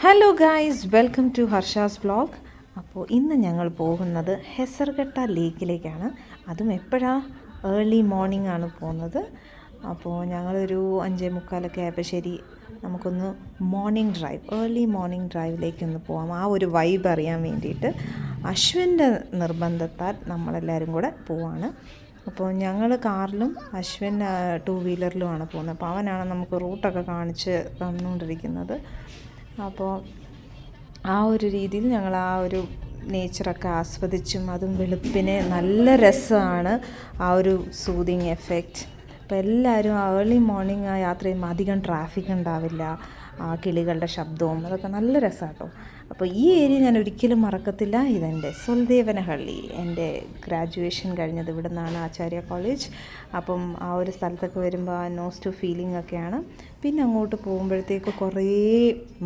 Hello guys, welcome to Harsha's vlog. അപ്പോൾ ഇന്ന് ഞങ്ങൾ പോകുന്നത് ഹെസർഗട്ട ലേക്കിലേക്കാണ്. അതും എപ്പോഴാണ്, ഏർലി മോർണിംഗ് ആണ് പോകുന്നത്. അപ്പോൾ ഞങ്ങളൊരു 5:45 ആയപ്പോൾ ശരി നമുക്കൊന്ന് ഏർലി മോർണിംഗ് ഡ്രൈവിലേക്കൊന്ന് പോകാം, ആ ഒരു വൈബ് അറിയാൻ വേണ്ടിയിട്ട് അശ്വിൻ്റെ നിർബന്ധത്താൽ നമ്മളെല്ലാവരും കൂടെ പോവാണ്. അപ്പോൾ ഞങ്ങൾ കാറിലും അശ്വിൻ 2 വീലറിലുമാണ് പോകുന്നത്. അപ്പോൾ അവനാണ് നമുക്ക് റൂട്ടൊക്കെ കാണിച്ച് തന്നുകൊണ്ടിരിക്കുന്നത്. അപ്പോൾ ആ ഒരു രീതിയിൽ ഞങ്ങൾ ആ ഒരു നേച്ചറൊക്കെ ആസ്വദിച്ചും, അതും വെളുപ്പിനെ നല്ല രസമാണ് ആ ഒരു സൂതിങ് എഫക്റ്റ്. അപ്പോൾ എല്ലാവരും ഏർലി മോർണിംഗ് ആ യാത്ര ചെയ്യുമ്പോൾ അധികം ട്രാഫിക് ഉണ്ടാവില്ല, ആ കിളികളുടെ ശബ്ദവും അതൊക്കെ നല്ല രസമാണ് കേട്ടോ. അപ്പോൾ ഈ ഏരിയ ഞാൻ ഒരിക്കലും മറക്കത്തില്ല. ഇതെൻ്റെ സ്വൽദേവനഹള്ളി, എൻ്റെ ഗ്രാജുവേഷൻ കഴിഞ്ഞത് ഇവിടെ നിന്നാണ്, ആചാര്യ കോളേജ്. അപ്പം ആ ഒരു സ്ഥലത്തൊക്കെ വരുമ്പോൾ ആ നോസ്റ്റു ഫീലിംഗ് ഒക്കെയാണ്. പിന്നെ അങ്ങോട്ട് പോകുമ്പോഴത്തേക്ക് കുറേ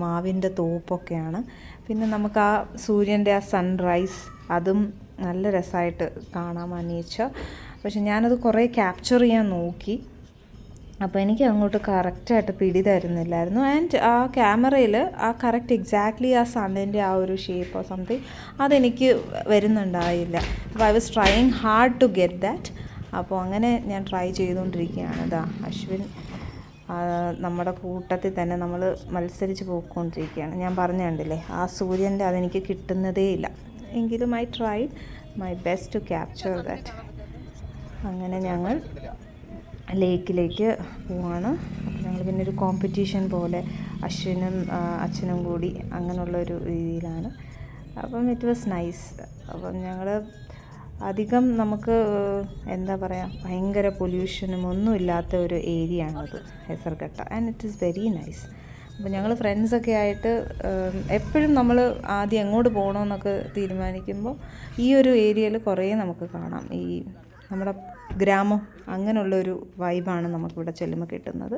മാവിൻ്റെ തോപ്പൊക്കെയാണ്. പിന്നെ നമുക്ക് ആ സൂര്യൻ്റെ ആ സൺറൈസ് അതും നല്ല രസമായിട്ട് കാണാം ആ നേച്ചർ. പക്ഷെ ഞാനത് കുറേ ക്യാപ്ചർ ചെയ്യാൻ നോക്കി, അപ്പോൾ എനിക്ക് അങ്ങോട്ട് കറക്റ്റായിട്ട് പിടി തരുന്നില്ലായിരുന്നു. ആൻഡ് ആ ക്യാമറയിൽ ആ കറക്റ്റ് എക്സാക്ട്ലി ആ സണ്ണിൻ്റെ ആ ഒരു ഷേപ്പോ സംതിങ് അതെനിക്ക് വരുന്നുണ്ടായില്ല. അപ്പോൾ I was trying hard to get that. അപ്പോൾ അങ്ങനെ ഞാൻ ട്രൈ ചെയ്തുകൊണ്ടിരിക്കുകയാണ്. ഇതാ അശ്വിൻ നമ്മുടെ കൂട്ടത്തിൽ തന്നെ നമ്മൾ മത്സരിച്ച് പോയിക്കൊണ്ടിരിക്കുകയാണ്. ഞാൻ പറഞ്ഞു കണ്ടില്ലേ, ആ സൂര്യൻ്റെ അതെനിക്ക് കിട്ടുന്നതേ ഇല്ല, എങ്കിലും I try my best to capture that. അങ്ങനെ ഞങ്ങൾ ലേക്കിലേക്ക് പോവാണ്. അപ്പോൾ ഞങ്ങൾ പിന്നെ ഒരു കോമ്പറ്റീഷൻ പോലെ അശ്വിനും അച്ഛനും കൂടി അങ്ങനെയുള്ളൊരു രീതിയിലാണ്. അപ്പം ഇറ്റ് വാസ് നൈസ്. അപ്പം ഞങ്ങൾ അധികം നമുക്ക് എന്താ പറയുക, ഭയങ്കര പൊല്യൂഷനും ഒന്നും ഇല്ലാത്ത ഒരു ഏരിയ ആണത് Hesaraghatta, and it is very nice. അപ്പോൾ ഞങ്ങൾ ഫ്രണ്ട്സൊക്കെ ആയിട്ട് എപ്പോഴും നമ്മൾ ആദ്യം എങ്ങോട്ട് പോകണമെന്നൊക്കെ തീരുമാനിക്കുമ്പോൾ ഈ ഒരു ഏരിയയിൽ കുറേ നമുക്ക് കാണാം. ഈ നമ്മുടെ ഗ്രാമം അങ്ങനെയുള്ളൊരു വൈബാണ് നമുക്കിവിടെ ചെല്ലുമ്പോൾ കിട്ടുന്നത്.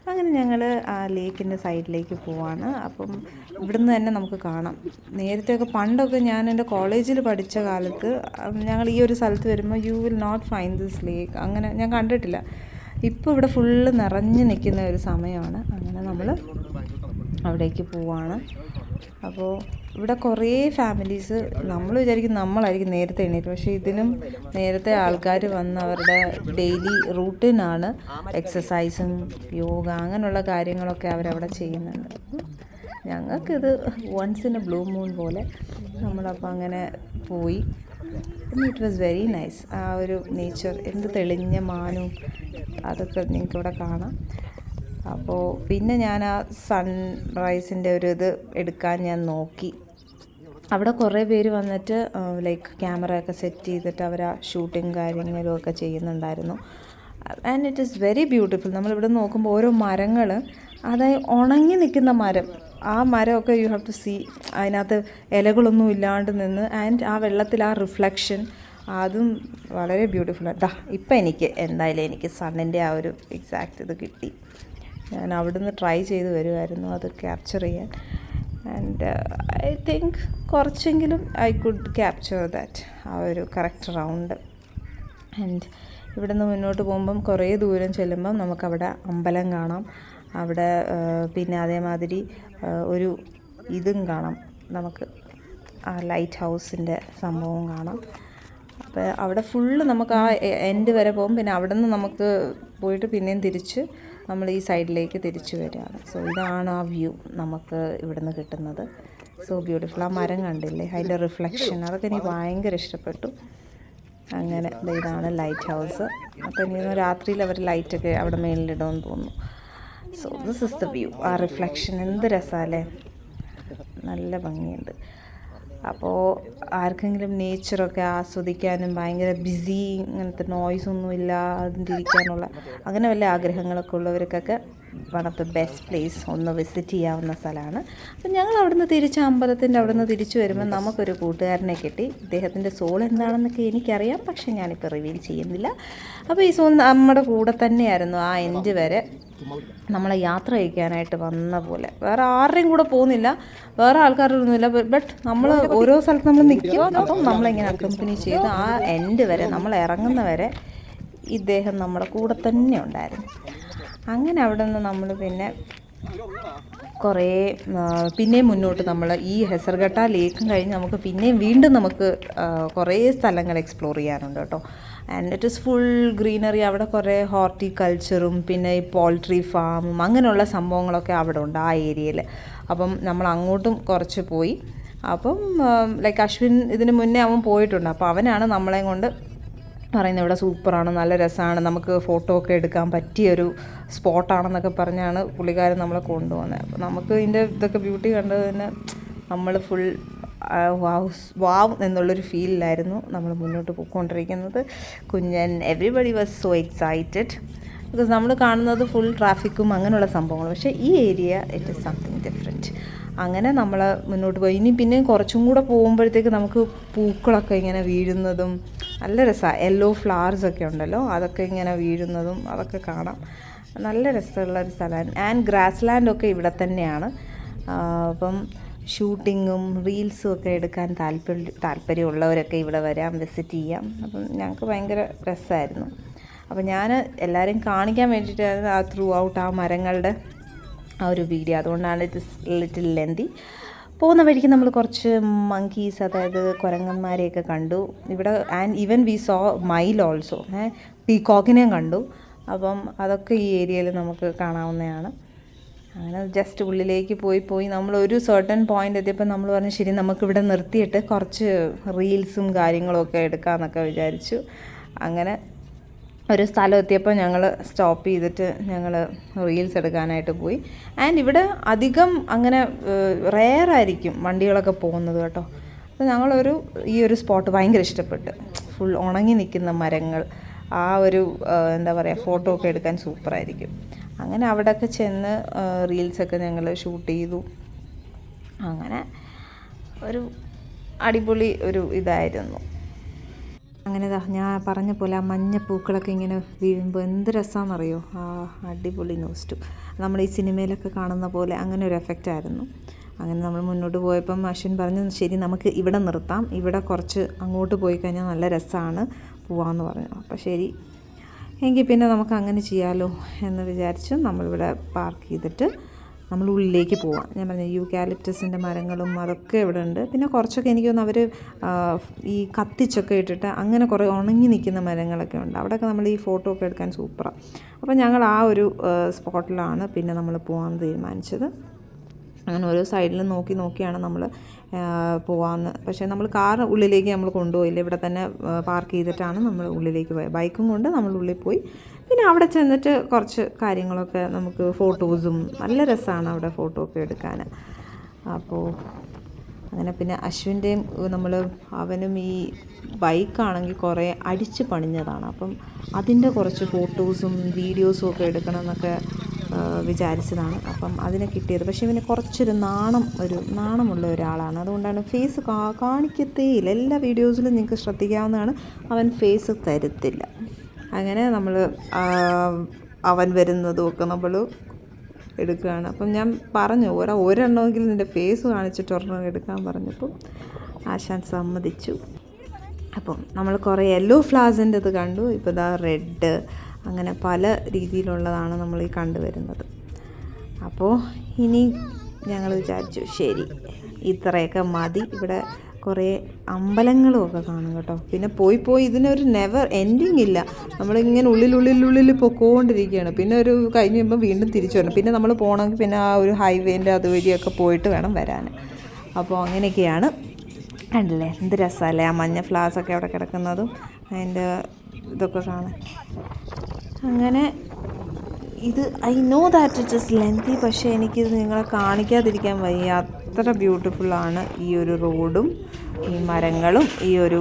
അങ്ങനെ ഞങ്ങൾ ആ ലേക്കിൻ്റെ സൈഡിലേക്ക് പോവാണ്. അപ്പം ഇവിടുന്ന് തന്നെ നമുക്ക് കാണാം. നേരത്തെയൊക്കെ പണ്ടൊക്കെ ഞാൻ എൻ്റെ കോളേജിൽ പഠിച്ച കാലത്ത് ഞങ്ങൾ ഈ ഒരു സ്ഥലത്ത് വരുമ്പോൾ you will not find this lake, അങ്ങനെ ഞാൻ കണ്ടിട്ടില്ല. ഇപ്പോൾ ഇവിടെ ഫുള്ള് നിറഞ്ഞു നിൽക്കുന്ന ഒരു സമയമാണ്. അങ്ങനെ നമ്മൾ അവിടേക്ക് പോവാണ്. അപ്പോൾ ഇവിടെ കുറേ ഫാമിലീസ്, നമ്മൾ വിചാരിക്കും നമ്മളായിരിക്കും നേരത്തെ എണീറ്റ്, പക്ഷേ ഇതിലും നേരത്തെ ആൾക്കാർ വന്ന് അവരുടെ ഡെയിലി റൂട്ടീനാണ് എക്സസൈസും യോഗ അങ്ങനെയുള്ള കാര്യങ്ങളൊക്കെ അവരവിടെ ചെയ്യുന്നുണ്ട്. ഞങ്ങൾക്കിത് once in a blue moon പോലെ നമ്മളപ്പോൾ അങ്ങനെ പോയി. It was very nice. ആ ഒരു നേച്ചർ, എന്ത് തെളിഞ്ഞ മാനും അതൊക്കെ നിങ്ങൾക്കിവിടെ കാണാം. അപ്പോൾ പിന്നെ ഞാൻ ആ സൺറൈസിൻ്റെ ഒരു ഇത് എടുക്കാൻ ഞാൻ നോക്കി. അവിടെ കുറേ പേര് വന്നിട്ട് ലൈക്ക് ക്യാമറയൊക്കെ സെറ്റ് ചെയ്തിട്ട് അവർ ആ ഷൂട്ടിങ് കാര്യങ്ങളും ഒക്കെ ചെയ്യുന്നുണ്ടായിരുന്നു. And it is very beautiful. നമ്മളിവിടെ നോക്കുമ്പോൾ ഓരോ മരങ്ങൾ, അതായത് ഉണങ്ങി നിൽക്കുന്ന മരം, ആ മരമൊക്കെ യു ഹാവ് ടു സീ, അതിനകത്ത് ഇലകളൊന്നും ഇല്ലാണ്ട് നിന്ന്, ആൻഡ് ആ വെള്ളത്തിൽ ആ റിഫ്ലക്ഷൻ, അതും വളരെ ബ്യൂട്ടിഫുള്ളാണ്. ഇപ്പം എനിക്ക് എന്തായാലും എനിക്ക് സണ്ണിൻ്റെ ആ ഒരു എക്സാക്റ്റ് ഇത് കിട്ടി. ഞാൻ അവിടുന്ന് ട്രൈ ചെയ്ത് വരുമായിരുന്നു അത് ക്യാപ്ചർ ചെയ്യാൻ. ആൻഡ് ഐ തിങ്ക് കുറച്ചെങ്കിലും ഐ കുഡ് ക്യാപ്ചർ ദാറ്റ്, ആ ഒരു കറക്റ്റ് റൗണ്ട്. ആൻഡ് ഇവിടെ നിന്ന് മുന്നോട്ട് പോകുമ്പം കുറേ ദൂരം ചെല്ലുമ്പം നമുക്കവിടെ അമ്പലം കാണാം. അവിടെ പിന്നെ അതേമാതിരി ഒരു ഇതും കാണാം, നമുക്ക് ആ ലൈറ്റ് ഹൗസിൻ്റെ സംഭവം കാണാം. അപ്പോൾ അവിടെ ഫുള്ള് നമുക്ക് ആ എൻഡ് വരെ പോകും. പിന്നെ അവിടെ നിന്ന് നമുക്ക് പോയിട്ട് പിന്നെയും തിരിച്ച് നമ്മൾ ഈ സൈഡിലേക്ക് തിരിച്ചു വരികയാണ്. സോ ഇതാണ് ആ വ്യൂ നമുക്ക് ഇവിടെ നിന്ന് കിട്ടുന്നത്. So beautiful. ആ മരം കണ്ടില്ലേ, അതിൻ്റെ റിഫ്ലക്ഷൻ, അതൊക്കെ എനിക്ക് ഭയങ്കര ഇഷ്ടപ്പെട്ടു. അങ്ങനെ ഇതാണ് ലൈറ്റ് ഹൗസ്. അപ്പോൾ എനിക്ക് രാത്രിയിൽ അവർ ലൈറ്റൊക്കെ അവിടെ മേലിലിടുമെന്ന് തോന്നുന്നു. So this is the view. ആ റിഫ്ലക്ഷൻ എന്ത് രസമല്ലേ, നല്ല ഭംഗിയുണ്ട്. അപ്പോൾ ആർക്കെങ്കിലും നേച്ചറൊക്കെ ആസ്വദിക്കാനും ഭയങ്കര ബിസി, ഇങ്ങനത്തെ നോയ്സൊന്നും ഇല്ലാതിരിക്കാനുള്ള അങ്ങനെ വല്ല ആഗ്രഹങ്ങളൊക്കെ ഉള്ളവർക്കൊക്കെ one of the best place ഒന്ന് വിസിറ്റ് ചെയ്യാവുന്ന സ്ഥലമാണ്. അപ്പം ഞങ്ങൾ അവിടുന്ന് തിരിച്ച് അമ്പലത്തിൻ്റെ അവിടുന്ന് തിരിച്ചു വരുമ്പോൾ നമുക്കൊരു കൂട്ടുകാരനെ കിട്ടി. ഇദ്ദേഹത്തിൻ്റെ സോൾ എന്താണെന്നൊക്കെ എനിക്കറിയാം, പക്ഷേ ഞാനിപ്പോൾ റിവീൽ ചെയ്യുന്നില്ല. അപ്പോൾ ഈ സോൾ നമ്മുടെ കൂടെ തന്നെയായിരുന്നു ആ എൻഡ് വരെ നമ്മളെ യാത്ര അയക്കാനായിട്ട് വന്ന പോലെ. വേറെ ആരുടെയും കൂടെ പോകുന്നില്ല, വേറെ ആൾക്കാരൊന്നുമില്ല. ബട്ട് നമ്മൾ ഓരോ സ്ഥലത്ത് നമ്മൾ നിൽക്കും. അപ്പം നമ്മളിങ്ങനെ അക്കമ്പനി ചെയ്ത് ആ എൻഡ് വരെ, നമ്മൾ ഇറങ്ങുന്ന വരെ ഇദ്ദേഹം നമ്മുടെ കൂടെ തന്നെ ഉണ്ടായിരുന്നു. അങ്ങനെ അവിടെ നിന്ന് നമ്മൾ പിന്നെ കുറേ പിന്നെയും മുന്നോട്ട് നമ്മൾ ഈ ഹെസർഗട്ട ലേക്കും കഴിഞ്ഞ് നമുക്ക് പിന്നെയും വീണ്ടും നമുക്ക് കുറേ സ്ഥലങ്ങൾ എക്സ്പ്ലോർ ചെയ്യാനുണ്ട് കേട്ടോ. And it is full greenery. അവിടെ കുറേ ഹോർട്ടിക്കൾച്ചറും പിന്നെ ഈ പോൾട്രി ഫാമും അങ്ങനെയുള്ള സംഭവങ്ങളൊക്കെ അവിടെ ഉണ്ട് ആ ഏരിയയിൽ. അപ്പം നമ്മൾ അങ്ങോട്ടും കുറച്ച് പോയി. അപ്പം ലൈക്ക് അശ്വിൻ ഇതിന് മുന്നേ അവൻ പോയിട്ടുണ്ട്. അപ്പോൾ അവനാണ് നമ്മളെ കൊണ്ട് പറയുന്നത് ഇവിടെ സൂപ്പറാണ്, നല്ല രസമാണ്, നമുക്ക് ഫോട്ടോ ഒക്കെ എടുക്കാൻ പറ്റിയൊരു സ്പോട്ടാണെന്നൊക്കെ പറഞ്ഞാണ് പുള്ളിക്കാരൻ നമ്മളെ കൊണ്ടുപോകുന്നത്. അപ്പോൾ നമുക്ക് ഇതിൻ്റെ ഇതൊക്കെ ബ്യൂട്ടി കണ്ടത് തന്നെ നമ്മൾ ഫുൾ വാവ് എന്നുള്ളൊരു ഫീലിലായിരുന്നു നമ്മൾ മുന്നോട്ട് പോയിക്കൊണ്ടിരിക്കുന്നത്. കുഞ്ഞൻ everybody was so excited because നമ്മൾ കാണുന്നത് ഫുൾ ട്രാഫിക്കും അങ്ങനെയുള്ള സംഭവങ്ങൾ. പക്ഷേ ഈ area it is something different. അങ്ങനെ നമ്മൾ മുന്നോട്ട് പോയി. ഇനി പിന്നെയും കുറച്ചും കൂടെ പോകുമ്പോഴത്തേക്ക് നമുക്ക് പൂക്കളൊക്കെ ഇങ്ങനെ വീഴുന്നതും നല്ല രസമാണ്. യെല്ലോ ഫ്ലവേഴ്സൊക്കെ ഉണ്ടല്ലോ, അതൊക്കെ ഇങ്ങനെ വീഴുന്നതും അതൊക്കെ കാണാം. നല്ല രസമുള്ളൊരു സ്ഥലമാണ്. ആൻഡ് ഗ്രാസ് ലാൻഡൊക്കെ ഇവിടെ തന്നെയാണ്. അപ്പം ഷൂട്ടിങ്ങും റീൽസും ഒക്കെ എടുക്കാൻ താല്പര്യമുള്ളവരൊക്കെ ഇവിടെ വരാം, വിസിറ്റ് ചെയ്യാം. അപ്പം ഞങ്ങൾക്ക് ഭയങ്കര രസമായിരുന്നു. അപ്പം ഞാൻ എല്ലാവരെയും കാണിക്കാൻ വേണ്ടിയിട്ടായിരുന്നു ആ ത്രൂ ഔട്ട് ആ മരങ്ങളുടെ ആ ഒരു വീഡിയോ. അതുകൊണ്ടാണ് ഇറ്റ് ഇസ് ലിറ്റിൽ ലെന്തി. പോകുന്ന വഴിക്ക് നമ്മൾ കുറച്ച് മങ്കീസ്, അതായത് കുരങ്ങന്മാരെയൊക്കെ കണ്ടു ഇവിടെ. ആൻഡ് ഈവൻ വി സോ മൈൽ ഓൾസോ, പീകോക്കിനെയും കണ്ടു. അപ്പം അതൊക്കെ ഈ ഏരിയയിൽ നമുക്ക് കാണാവുന്നതാണ്. അങ്ങനെ ജസ്റ്റ് ഉള്ളിലേക്ക് പോയി നമ്മളൊരു സർട്ടൻ പോയിൻ്റ് എത്തിയപ്പോൾ നമ്മൾ പറഞ്ഞു ശരി നമുക്കിവിടെ നിർത്തിയിട്ട് കുറച്ച് റീൽസും കാര്യങ്ങളൊക്കെ എടുക്കാമെന്നൊക്കെ വിചാരിച്ചു. അങ്ങനെ ഒരു സ്ഥലം എത്തിയപ്പോൾ ഞങ്ങൾ സ്റ്റോപ്പ് ചെയ്തിട്ട് ഞങ്ങൾ റീൽസ് എടുക്കാനായിട്ട് പോയി. ആൻഡ് ഇവിടെ അധികം അങ്ങനെ റെയറായിരിക്കും വണ്ടികളൊക്കെ പോകുന്നത് കേട്ടോ. അപ്പോൾ ഞങ്ങളൊരു ഈ ഒരു സ്പോട്ട് ഭയങ്കര ഇഷ്ടപ്പെട്ട്. ഫുൾ ഉണങ്ങി നിൽക്കുന്ന മരങ്ങൾ, ആ ഒരു എന്താ പറയുക, ഫോട്ടോ ഒക്കെ എടുക്കാൻ സൂപ്പറായിരിക്കും. അങ്ങനെ അവിടെയൊക്കെ ചെന്ന് റീൽസൊക്കെ ഞങ്ങൾ ഷൂട്ട് ചെയ്തു. അങ്ങനെ ഒരു അടിപൊളി ഒരു ഇതായിരുന്നു. അങ്ങനെ ഞാൻ പറഞ്ഞ പോലെ ആ മഞ്ഞപ്പൂക്കളൊക്കെ ഇങ്ങനെ വീഴുമ്പോൾ എന്ത് രസമാണെന്നറിയോ. ആ അടിപൊളി നോസ്റ്റു നമ്മൾ ഈ സിനിമയിലൊക്കെ കാണുന്ന പോലെ അങ്ങനെ ഒരു എഫക്റ്റായിരുന്നു. അങ്ങനെ നമ്മൾ മുന്നോട്ട് പോയപ്പം അശ്വിൻ പറഞ്ഞു ശരി നമുക്ക് ഇവിടെ നിർത്താം, ഇവിടെ കുറച്ച് അങ്ങോട്ട് പോയി കഴിഞ്ഞാൽ നല്ല രസമാണ്, പോവാമെന്ന് പറഞ്ഞു. അപ്പോൾ ശരി എങ്കിൽ പിന്നെ നമുക്ക് അങ്ങനെ ചെയ്യാമല്ലോ എന്ന് വിചാരിച്ചു നമ്മളിവിടെ പാർക്ക് ചെയ്തിട്ട് നമ്മൾ ഉള്ളിലേക്ക് പോവാം. ഞാൻ പറഞ്ഞു യൂക്കാലിപ്റ്റസിൻ്റെ മരങ്ങളും അതൊക്കെ ഇവിടെ ഉണ്ട്. പിന്നെ കുറച്ചൊക്കെ എനിക്ക് തോന്നുന്നു അവർ ഈ കത്തിച്ചൊക്കെ ഇട്ടിട്ട് അങ്ങനെ കുറേ ഉണങ്ങി നിൽക്കുന്ന മരങ്ങളൊക്കെ ഉണ്ട്. അവിടെയൊക്കെ നമ്മൾ ഈ ഫോട്ടോ ഒക്കെ എടുക്കാൻ സൂപ്പറാണ്. അപ്പോൾ ഞങ്ങൾ ആ ഒരു സ്പോട്ടിലാണ് പിന്നെ നമ്മൾ പോകാൻ തീരുമാനിച്ചത്. അങ്ങനെ ഓരോ സൈഡിലും നോക്കിയാണ് നമ്മൾ പോകാമെന്ന്. പക്ഷേ നമ്മൾ കാർ ഉള്ളിലേക്ക് നമ്മൾ കൊണ്ടുപോയില്ല, ഇവിടെ തന്നെ പാർക്ക് ചെയ്തിട്ടാണ് നമ്മൾ ഉള്ളിലേക്ക് പോയത്. ബൈക്കും കൊണ്ട് നമ്മൾ ഉള്ളിൽ പോയി. പിന്നെ അവിടെ ചെന്നിട്ട് കുറച്ച് കാര്യങ്ങളൊക്കെ നമുക്ക് ഫോട്ടോസും നല്ല രസമാണ് അവിടെ ഫോട്ടോ ഒക്കെ എടുക്കാൻ. അപ്പോൾ അങ്ങനെ പിന്നെ അശ്വിൻ്റെയും അവനും ഈ ബൈക്കാണെങ്കിൽ കുറേ അടിച്ച് പണിഞ്ഞതാണ്. അപ്പം അതിൻ്റെ കുറച്ച് ഫോട്ടോസും വീഡിയോസും ഒക്കെ എടുക്കണം എന്നൊക്കെ വിചാരിച്ചതാണ്. അപ്പം അതിനെ കിട്ടിയത്. പക്ഷേ ഇവന് കുറച്ചൊരു നാണമുള്ള ഒരാളാണ്. അതുകൊണ്ടാണ് ഫേസ് കാണിക്കത്തേയില്ല. എല്ലാ വീഡിയോസിലും നിങ്ങൾക്ക് ശ്രദ്ധിക്കാവുന്നതാണ്, അവൻ ഫേസ് തരത്തില്ല. അങ്ങനെ നമ്മൾ അവൻ വരുന്നതുമൊക്കെ നമ്മൾ എടുക്കുകയാണ്. അപ്പം ഞാൻ പറഞ്ഞു ഒരെണ്ണമെങ്കിലും നിൻ്റെ ഫേസ് കാണിച്ചിട്ട് ഒരെണ്ണം എടുക്കാൻ പറഞ്ഞപ്പം ആശാൻ സമ്മതിച്ചു. അപ്പം നമ്മൾ കുറേ യെല്ലോ ഫ്ലവേഴ്സിൻ്റെ ഇത് കണ്ടു. ഇപ്പോൾ ഇതാ റെഡ്, അങ്ങനെ പല രീതിയിലുള്ളതാണ് നമ്മൾ ഈ കണ്ടുവരുന്നത്. അപ്പോൾ ഇനി ഞങ്ങൾ വിചാരിച്ചു ശരി ഇത്രയൊക്കെ മതി. ഇവിടെ കുറേ അമ്പലങ്ങളും ഒക്കെ കാണും കേട്ടോ. പിന്നെ പോയി ഇതിനൊരു നെവർ എൻഡിങ് ഇല്ല. നമ്മളിങ്ങനെ ഉള്ളിൽ പൊക്കോണ്ടിരിക്കുകയാണ്. പിന്നെ ഒരു കഴിഞ്ഞ് കഴിയുമ്പോൾ വീണ്ടും തിരിച്ചു വരണം. പിന്നെ നമ്മൾ പോകണമെങ്കിൽ പിന്നെ ആ ഒരു ഹൈവേൻ്റെ അതുവഴിയൊക്കെ പോയിട്ട് വേണം വരാൻ. അപ്പോൾ അങ്ങനെയൊക്കെയാണ്. കണ്ടില്ലേ എന്ത് രസമല്ലേ ആ മഞ്ഞ ഫ്ലവേഴ്സൊക്കെ അവിടെ കിടക്കുന്നതും അതിൻ്റെ ഇതൊക്കെ കാണാൻ. അങ്ങനെ ഇത് I know that it is lengthy, പക്ഷേ എനിക്കിത് നിങ്ങളെ കാണിക്കാതിരിക്കാൻ വയ്യ. അത്ര ബ്യൂട്ടിഫുള്ളാണ് ഈ ഒരു റോഡും ഈ മരങ്ങളും ഈ ഒരു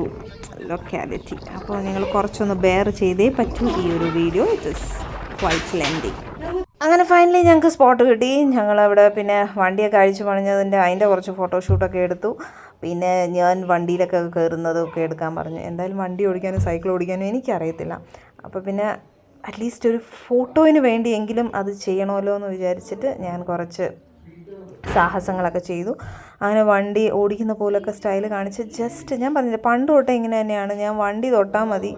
ലൊക്കാലിറ്റി. അപ്പോൾ നിങ്ങൾ കുറച്ചൊന്ന് ബെയർ ചെയ്തേ പറ്റൂ ഈ ഒരു video. It is quite lengthy. അങ്ങനെ ഫൈനലി ഞങ്ങൾക്ക് സ്പോട്ട് കിട്ടി. ഞങ്ങളവിടെ പിന്നെ വണ്ടിയൊക്കെ അഴിച്ചു പണിഞ്ഞതിൻ്റെ അതിൻ്റെ കുറച്ച് ഫോട്ടോഷൂട്ടൊക്കെ എടുത്തു. പിന്നെ ഞാൻ വണ്ടിയിലൊക്കെ കയറുന്നതൊക്കെ എടുക്കാൻ പറഞ്ഞു. എന്തായാലും വണ്ടി ഓടിക്കാനും സൈക്കിൾ ഓടിക്കാനും എനിക്കറിയത്തില്ല. അപ്പോൾ പിന്നെ അറ്റ്ലീസ്റ്റ് ഒരു ഫോട്ടോയിന് വേണ്ടിയെങ്കിലും അത് ചെയ്യണമല്ലോ എന്ന് വിചാരിച്ചിട്ട് ഞാൻ കുറച്ച് സാഹസങ്ങളൊക്കെ ചെയ്തു. അങ്ങനെ വണ്ടി ഓടിക്കുന്ന പോലൊക്കെ സ്റ്റൈൽ കാണിച്ച് ജസ്റ്റ് ഞാൻ പറഞ്ഞില്ല പണ്ട് തൊട്ടേ ഇങ്ങനെ തന്നെയാണ്. ഞാൻ വണ്ടി തൊട്ടാൽ മതി,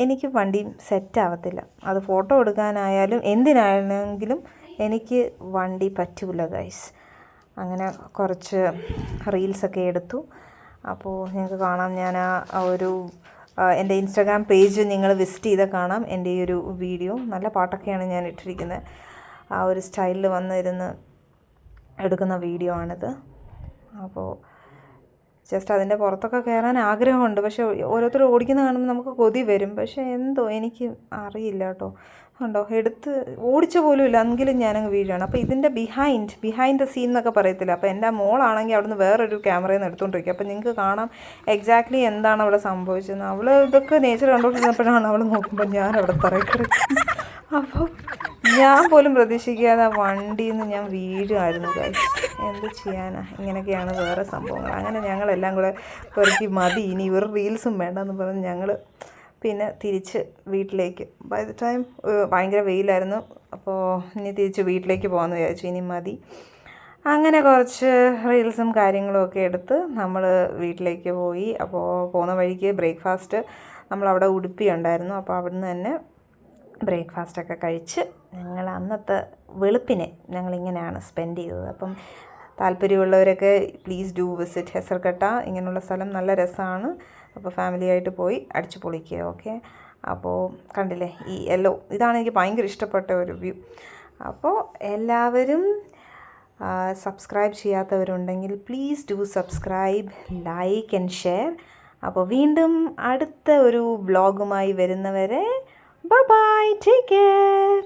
എനിക്ക് വണ്ടി സെറ്റാവത്തില്ല. അത് ഫോട്ടോ എടുക്കാനായാലും എന്തിനാണെങ്കിലും എനിക്ക് വണ്ടി പറ്റൂല ഗൈസ്. അങ്ങനെ കുറച്ച് റീൽസൊക്കെ എടുത്തു. അപ്പോൾ നിങ്ങൾക്ക് കാണാം, ഞാൻ ഒരു എൻ്റെ ഇൻസ്റ്റാഗ്രാം പേജ് നിങ്ങൾ വിസിറ്റ് ചെയ്താൽ കാണാം എൻ്റെ ഈ ഒരു വീഡിയോ. നല്ല പാട്ടൊക്കെയാണ് ഞാൻ ഇട്ടിരിക്കുന്നത്. ആ ഒരു സ്റ്റൈലിൽ വന്നിരുന്ന് എടുക്കുന്ന വീഡിയോ ആണിത്. അപ്പോൾ ജസ്റ്റ് അതിൻ്റെ പുറത്തൊക്കെ കയറാൻ ആഗ്രഹമുണ്ട്. പക്ഷേ ഓരോരുത്തർ ഓടിക്കുന്ന കാണുമ്പോൾ നമുക്ക് കൊതി വരും. പക്ഷേ എന്തോ എനിക്ക് അറിയില്ല കേട്ടോ. ഉണ്ടോ, എടുത്ത് ഓടിച്ച പോലും ഇല്ല, എങ്കിലും ഞാനങ്ങ് വീഴുകയാണ്. അപ്പോൾ ഇതിൻ്റെ ബിഹൈൻഡ് ദ സീൻ എന്നൊക്കെ പറയത്തില്ല. അപ്പോൾ എൻ്റെ മോളാണെങ്കിൽ അവിടുന്ന് വേറൊരു ക്യാമറയിൽ നിന്ന് എടുത്തുകൊണ്ടിരിക്കുക. അപ്പോൾ നിങ്ങൾക്ക് കാണാം എക്സാക്ട്ലി എന്താണ് അവിടെ സംഭവിച്ചത്. അവൾ ഇതൊക്കെ നേച്ചർ കണ്ടുകൊണ്ടിരുന്നപ്പോഴാണ് അവൾ നോക്കുമ്പോൾ ഞാൻ അവിടെ തറയിൽ കിടക്കും. അപ്പോൾ ഞാൻ പോലും പ്രതീക്ഷിക്കാതെ വണ്ടിയിൽ നിന്ന് ഞാൻ വീഴുമായിരുന്നു ഗൈസ്. എന്ത് ചെയ്യാനാ, ഇങ്ങനെയൊക്കെയാണ് വേറെ സംഭവങ്ങൾ. അങ്ങനെ ഞങ്ങളെല്ലാം കൂടെ പെറുക്കി മതി, ഇനി ഒരു റീൽസും വേണ്ടെന്ന് പറഞ്ഞ് ഞങ്ങൾ പിന്നെ തിരിച്ച് വീട്ടിലേക്ക്. ബൈ ദ ടൈം ഭയങ്കര വെയിലായിരുന്നു. അപ്പോൾ ഇനി തിരിച്ച് വീട്ടിലേക്ക് പോകാമെന്ന് വിചാരിച്ചു, ഇനി മതി. അങ്ങനെ കുറച്ച് റീൽസും കാര്യങ്ങളും ഒക്കെ എടുത്ത് നമ്മൾ വീട്ടിലേക്ക് പോയി. അപ്പോൾ പോകുന്ന വഴിക്ക് ബ്രേക്ക്ഫാസ്റ്റ് നമ്മളവിടെ ഉടുപ്പി ഉണ്ടായിരുന്നു. അപ്പോൾ അവിടുന്ന് തന്നെ ബ്രേക്ക്ഫാസ്റ്റൊക്കെ കഴിച്ച് ഞങ്ങൾ അന്നത്തെ വെളുപ്പിനെ ഞങ്ങളിങ്ങനെയാണ് സ്പെൻഡ് ചെയ്തത്. അപ്പം താല്പര്യമുള്ളവരൊക്കെ പ്ലീസ് ഡു വിസിറ്റ് ഹെസർഗട്ട. ഇങ്ങനെയുള്ള സ്ഥലം നല്ല രസമാണ്. അപ്പോൾ ഫാമിലിയായിട്ട് പോയി അടിച്ചു പൊളിക്കുക. ഓക്കെ, അപ്പോൾ കണ്ടില്ലേ ഈ യെല്ലോ, ഇതാണ് എനിക്ക് ഭയങ്കര ഇഷ്ടപ്പെട്ട ഒരു വ്യൂ. അപ്പോൾ എല്ലാവരും സബ്സ്ക്രൈബ് ചെയ്യാത്തവരുണ്ടെങ്കിൽ please do subscribe, like and share. അപ്പോൾ വീണ്ടും അടുത്ത ഒരു വ്ളോഗുമായി വരുന്നവരെ ബൈ ബൈ, ടേക്ക് കെയർ.